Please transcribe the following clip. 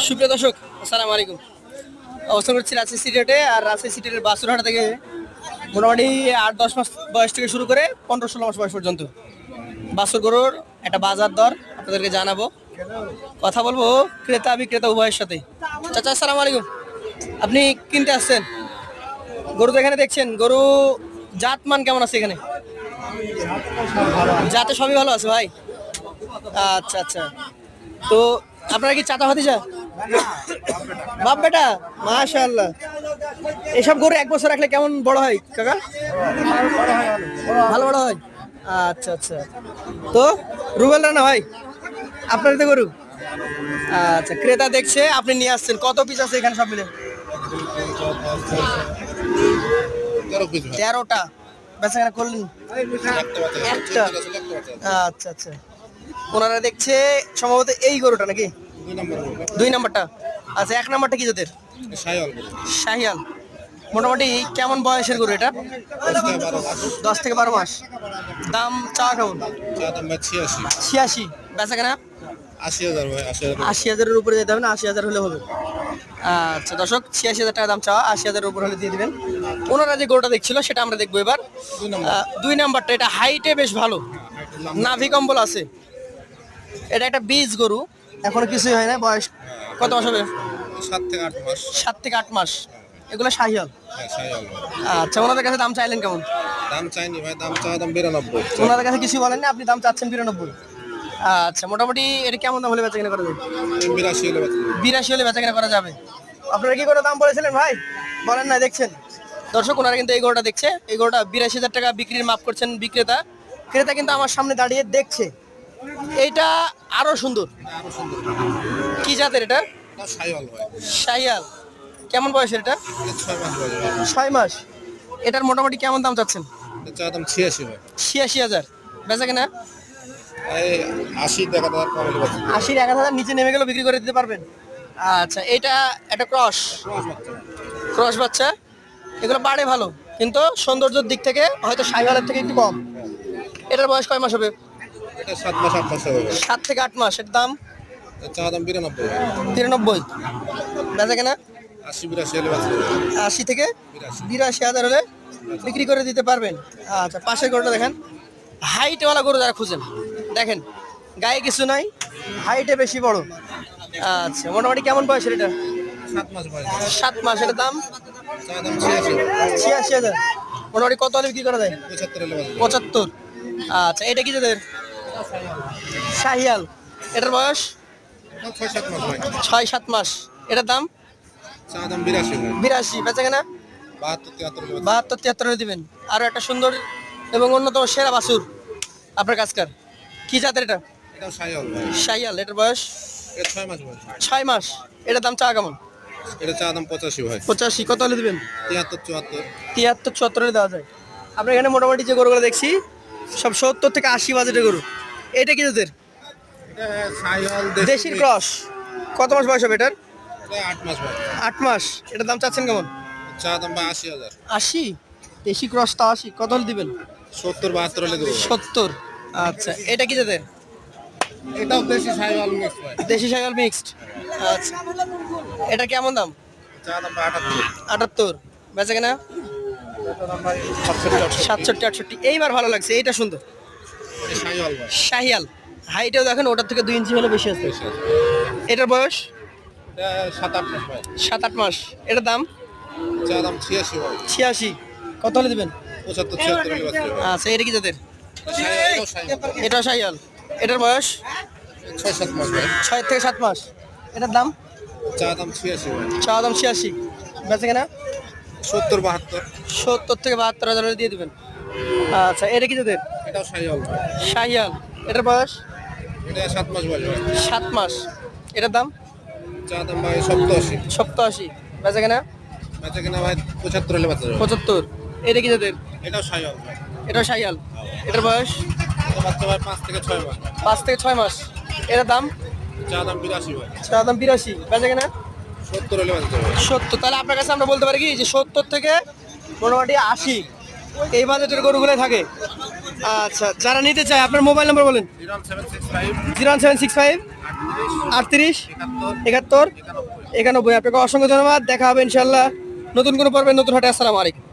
সুপ্রিয় দর্শক, আসসালামু আলাইকুম। অবস্থান করছি রাজশাহী সিটিতে। আর রাজশাহী সিটির বাসুরহাট থেকে মোটামুটি 8-10 মাস বয়স থেকে শুরু করে 15-16 মাস বয়স পর্যন্ত বাছুর গরুর একটা বাজার দর আপনাদেরকে জানাবো। কথা বলবো ক্রেতা বিক্রেতা উভয়ের সাথে। চাচা, আসসালামু আলাইকুম। আপনি কিনতে আসছেন গরু, তো এখানে দেখছেন গরু জাত মান কেমন আছে এখানে? জাতে সবই ভালো আছে ভাই। আচ্ছা আচ্ছা, তো আপনারা কি চাচা ভাতিজা? বাপ বেটা, মাশাআল্লাহ। এসব গরু এক বছর রাখলে কেমন বড় হয় কাকা? ভালো বড় হয়। আচ্ছা আচ্ছা, তো রুবেল রানা ভাই, আপনার তো গরু। আচ্ছা, ক্রেতা দেখছে, আপনি নিয়ে আসছেন। কত পিস আছে এখানে সব মিলে? 13টা। বেচা কেনা করলেন একটা? আচ্ছা আচ্ছা, ওনারা দেখছে সম্ভবত এই গরুটা নাকি 2 নম্বরটা। আচ্ছা, 1 নম্বরটা কি জাতের? শাহিয়াল। মোটামুটি কেমন বয়সের গরু এটা? 10 থেকে 12 মাস। দাম চাওয়া কেমন? 86। বেচা কেনা 80,000-এর উপরে যেতে হবে না? 80,000 হলে হবে। আচ্ছা দর্শক, 86,000 টাকা দাম চাওয়া, 80,000-এর উপর হলে দিয়ে দিবেন। ওনারা যে গরুটা দেখছিল সেটা আমরা দেখবো এবার। 2 নাম্বারটা, এটা হাইটে বেশ ভালো, নাভি কম্বল আছে। এটা একটা বীজ গরু, এখনো কিছুই হয় না। বয়স কত মাস হবে? 7 থেকে 8 মাস। এগুলো শাহিয়াল। আচ্ছা, ওনাদের কাছে দাম চাইলেন কেমন? দাম চাইনি ভাই, দাম চাওয়া দাম 92। ওনাদের কাছে কিছু বলেন না, আপনি দাম চাচ্ছেন 92। আচ্ছা, মোটামুটি এটা কেমন দাম হলে বেচা কেনা করা যাবে? 82 হলে বাঁচবে। 82 হলে বেচা কেনা করা যাবে। আপনারা কি করে দাম বলেছিলেন ভাই? বলেন না, দেখছেন দর্শক, ওনারা কিন্তু এই গরুটা দেখছে। এই গরুটা 82,000 টাকা বিক্রির মাপ করছেন বিক্রেতা। ক্রেতা কিন্তু আমার সামনে দাঁড়িয়ে দেখছে। এইটা আরো সুন্দর। কি জাতের এটা? শাহিয়াল। কেমন বয়সের এটা? 6 মাস। এটার মোটামুটি কেমন দাম চাচ্ছেন? চাওয়া দাম 86 ভাই। 86,000। বেচা কেনা এই 80 টাকা দাম কম হলে বাঁচবে। 80 1,000 নিচে নেমে গেলেও বিক্রি করে দিতে পারবেন। আচ্ছা, এটা একটা ক্রস বাচ্চা। এগুলো বাড়ে ভালো, কিন্তু সৌন্দর্যের দিক থেকে হয়তো শাহিওয়ালের থেকে একটু কম। এটার বয়স কয় মাস হবে? এটা 7 মাস 8 মাস হবে। 7 থেকে 8 মাস। এর দাম চাওয়া দাম 92 ভাই। 93। বেচা কেনা 80 82 হলে বাঁচবে। 80 থেকে 82,000 হলে বিক্রি করে দিতে পারবেন। আচ্ছা, পাশের গরুটা দেখেন। হাইটওয়ালা গরু যারা খুঁজেন, দেখেন গায়ে কিছু নাই, হাইটে বেশি বড়। আচ্ছা, মোটামুটি কেমন বয়সের এটা? 7 মাস বয়স। 7 মাস। এটার দাম চাওয়া দাম 86। 86,000। মোটামুটি কত হলে বিক্রি করা যায়? 75 হলে বাঁচবে। 75। আচ্ছা, এটা কি যাদের? শাহিয়াল। এটার বয়স 6-7 মাস ভাই। 6-7 মাস। এটার দাম চাওয়া দাম 82 ভাই। 82। বেচা কেনা 72 73 হলে বাঁচবে। 72-73 হলে দিবেন। আরো একটা সুন্দর এবং অন্যতম সেরা বাছুর আপনার কাছকার। কি জাতের এটা? এটাও শাহিওয়াল ভাই। শাহিয়াল। এটার বয়স এটা 6 মাস বয়স। 6 মাস। এটার দাম চাওয়া কেমন? এটা চাওয়া দাম 85 ভাই। 85। কত হলে দিবেন? 73 74। 73-74 হলে দেওয়া যায়। আমরা এখানে মোটামুটি যে গরুগুলো দেখছি সব 70 থেকে 80 বাজেটের গরু। এটা কি জাতের? এটা শাহিওয়াল দেশির ক্রস। কত মাস বয়স হবে এটার? এটা 8 মাস বয়স। 8 মাস। এটার দাম চাচ্ছেন কেমন? চাওয়া দাম ভাই 80,000। 80। দেশি ক্রসটা 80। কত হলে দিবেন? 70 72 হলে দেবো। 70। আচ্ছা, এটা কি জাতের? এটাও দেশি শাহিওয়াল মিক্স ভাই। দেশি শাহিওয়াল মিক্সড। আচ্ছা, এটা কেমন দাম? চাওয়া দাম ভাই 78। 78। বেচা কেনা এটা দাম ভাই 67 67-68। এইবার ভালো লাগছে, এইটা সুন্দর। এটা শাহিওয়াল ভাই। শাহিয়াল। হাইটেও দেখেন ওটার থেকে 2 ইঞ্চি হলে বেশি আছে। এটার বয়স এটা 7-8 মাস ভাই। 7-8 মাস। এটার দাম চাওয়া দাম 86 ভাই। 86। কত হলে দিবেন? 75 76 হলে বাঁচবে ভাই। আচ্ছা, এটা কি জাতের? শাহিওয়াল, এটাও শাহিওয়াল। এটাও শাহিয়াল। এটার বয়স 6-7 মাস ভাই। 6 থেকে 7 মাস। এটার দাম চাওয়া দাম 86 ভাই। চাওয়া দাম 86। বেচা কেনা 70 72। 70 থেকে 72,000 হলে দিয়ে দিবেন। আচ্ছা, এটা কি জাতের? এটাও শাহিওয়াল ভাই। শাহিয়াল। এটার বয়স এটা 7 মাস বয়স ভাই। 7 মাস। এটার দাম চাওয়া দাম ভাই 87। 87। বেচা কেনা বেচা কিনা ভাই 75 হলে বাঁচবে ভাই। 75। এটা কি জাতের? এটাও শাহিওয়াল ভাই। এটাও শাহিয়াল। এটার বয়স এটা বাচ্চা ভাই 5 থেকে 6 মাস। 5 থেকে 6 মাস। এটার দাম চাওয়া দাম 82 ভাই। চাওয়া দাম 82। বেচা কেনা 70 হলে বাঁচবে ভাই। 70। তাহলে আপনার কাছে আমরা বলতে পারি কি যে 70 থেকে মোটামুটি 80 এই বাজেটের গরুগুলোই থাকে। আচ্ছা, যারা নিতে চায় আপনার মোবাইল নাম্বার বলেন। 01765 38 71 91। আপনাকে অসংখ্য ধন্যবাদ। দেখা হবে ইনশাল্লাহ নতুন কোনো পর্বে নতুন হাটে। আসসালামু আলাইকুম।